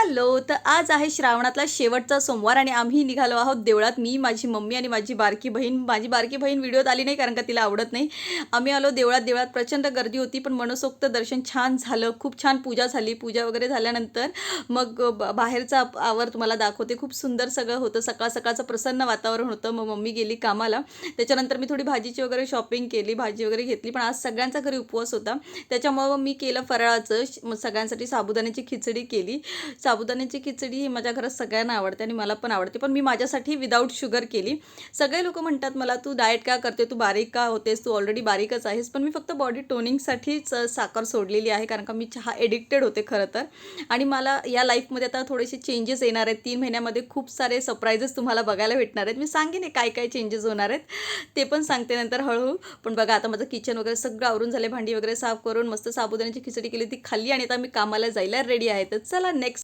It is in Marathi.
हॅलो. तर आज आहे श्रावणातला शेवटचा सोमवार आणि आम्ही निघालो आहोत देवळात. मी, माझी मम्मी आणि माझी बारकी बहीण. माझी बारकी बहीण व्हिडिओत आली नाही कारण का तिला आवडत नाही. आम्ही आलो देवळात. देवळात प्रचंड गर्दी होती पण मनसोक्त दर्शन छान झालं. खूप छान पूजा झाली. पूजा वगैरे झाल्यानंतर मग बाहेरचा आवर तुम्हाला दाखवते. खूप सुंदर सगळं होतं. सकाळ सकाळचं प्रसन्न वातावरण होतं. मग मम्मी गेली कामाला. त्याच्यानंतर मी थोडी भाजीची वगैरे शॉपिंग केली. भाजी वगैरे घेतली. पण आज सगळ्यांचा घरी उपवास होता. त्याच्यामुळं मी केलं फराळाचं. मग सगळ्यांसाठी साबुदाण्याची खिचडी केली. साबुदाण्याची खिचडी ही माझ्या घरात सगळ्यांना आवडते आणि मला पण आवडते. पण मी माझ्यासाठी विदाऊट शुगर केली. सगळे लोक म्हणतात मला, तू डाएट का करते, तू बारीक का होतेस, तू ऑलरेडी बारीकच आहेस. पण मी फक्त बॉडी टोनिंगसाठीच साखर सोडलेली आहे कारण का मी चहा एडिक्टेड होते खरं तर. आणि मला या लाईफमध्ये आता थोडेसे चेंजेस येणार आहेत. 3 महिन्यामध्ये खूप सारे सरप्राईजेस तुम्हाला बघायला भेटणार आहेत. मी सांगेन काय काय चेंजेस होणार आहेत ते पण सांगते नंतर हळूहळू. पण बघा आता माझं किचन वगैरे सगळं आवरून झाले. भांडी वगैरे साफ करून मस्त साबुदाण्याची खिचडी केली, ती खाल्ली आणि आता मी कामाला जायला रेडी आहे. तर चला नेक्स्ट